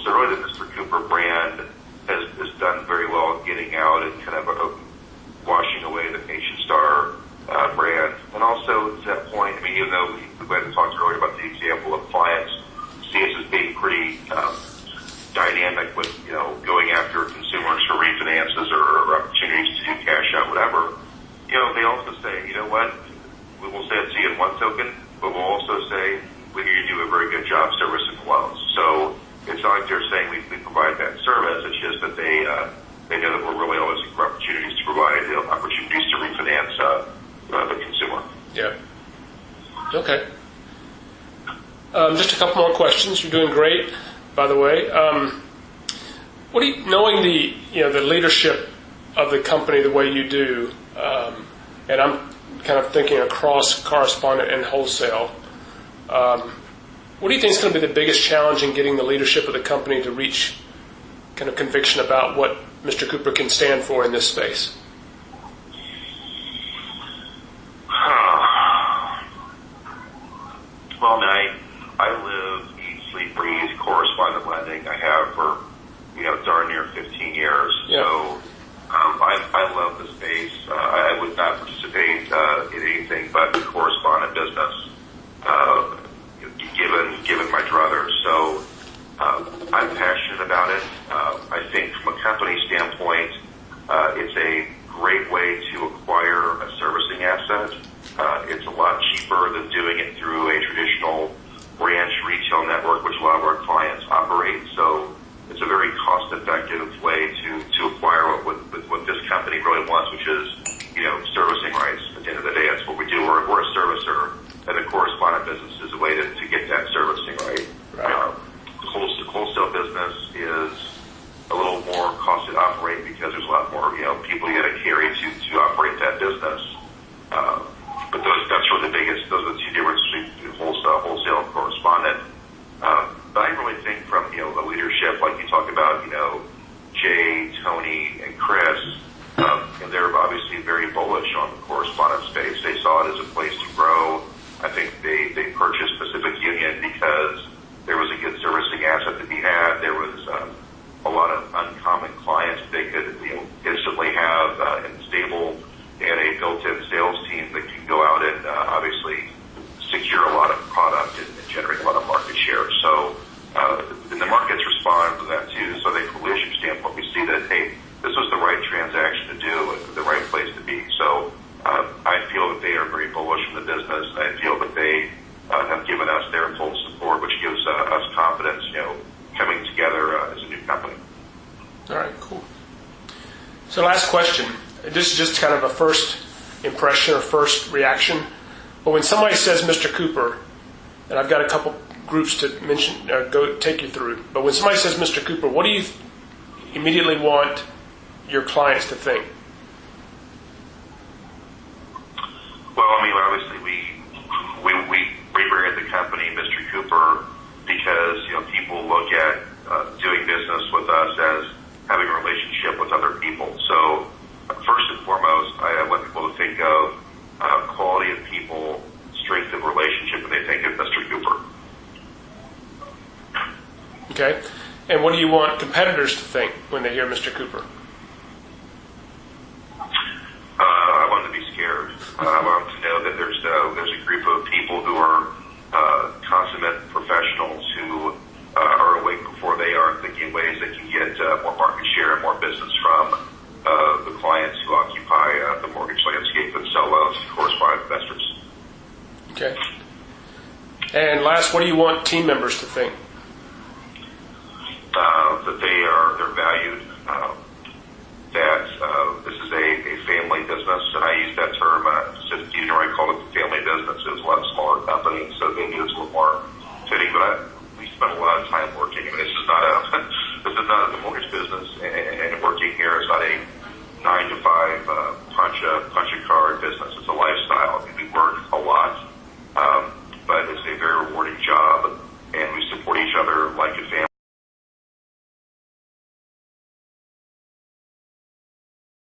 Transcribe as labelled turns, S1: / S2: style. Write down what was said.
S1: So really the Mr. Cooper brand has done very well at getting out and kind of washing away the Nation Star brand. And also to that point, I mean, even though we went and talked earlier about the example of clients see us as being pretty dynamic with, going after consumers for refinances or opportunities to do cash out, whatever, they also say, you know what, we will say it to you in one token, but we'll also say we hear you do a very good job servicing loans. So it's not like they're saying we provide that service. It's just that they know that we're really always looking for opportunities to provide opportunities to refinance the consumer.
S2: Yeah. Okay. Just a couple more questions. You're doing great, by the way. Knowing the leadership of the company the way you do, and I'm kind of thinking across correspondent and wholesale, what do you think is going to be the biggest challenge in getting the leadership of the company to reach kind of conviction about what Mr. Cooper can stand for in this space?
S1: Well, I live, eat, sleep, breathe correspondent lending. I have for, darn near 15 years.
S2: Yeah.
S1: So I love the space. I would not participate in anything but the correspondent business, given my druthers. So I'm passionate about it. I think from a company standpoint, it's a great way to acquire a servicing asset. It's a lot cheaper than doing it through a traditional branch retail network, which a lot of our clients operate. So it's a very cost-effective way to acquire what this company really wants, which is, servicing rights. At the end of the day, that's what we do. We're a servicer, and the correspondent business is a way to get that servicing right. The wholesale business is a little more costly to operate because there's a lot more, people you got to carry to operate that business. But that's really the biggest. Those are the two differences between wholesale and correspondent. But I really think from the leadership, like you talk about, Jay, Tony, and Chris, and they're obviously very bullish on the correspondent space. They saw it as a place to grow. I think they purchased Pacific Union because there was a good servicing asset to be had. There was a lot of uncommon clients they could instantly have in stable, and a built-in sales team that can go out and obviously secure a lot of product and generate a lot of market share. So and the markets respond to that too. So I think from a leadership standpoint, we see that, hey, this was the right transaction to do and the right place to be. So I feel that they are very bullish in the business, and I feel that they have given us their full support, which gives us confidence, coming together as a new company.
S2: All right, cool. So last question. This is just kind of a first impression or first reaction. But when somebody says Mr. Cooper, and I've got a couple groups to mention, take you through. But when somebody says Mr. Cooper, what do you immediately want your clients to think?
S1: Well, I mean, obviously we rebranded the company Mr. Cooper because people look at doing business with us as having a relationship with other people. So first and foremost, I want people to think of quality of people, strength of relationship, when they think of Mr. Cooper.
S2: Okay. And what do you want competitors to think when they hear Mr. Cooper?
S1: I want them to be scared. I want them to know that there's a group of people who are consummate professionals who are awake before they are, thinking ways they can get more market share and more business from the clients who occupy the mortgage landscape and sell loans to correspondent investors.
S2: Okay. And last, what do you want team members to think?
S1: That they're valued, that this is a family business, and I use that term, I call it the family business. It was a lot smaller company, so maybe it's a little more fitting, but we spent a lot of time working. I mean, this is not the mortgage business, and working here is not a 9-to-5 punch a card business. It's a lifestyle. I mean, we work a lot.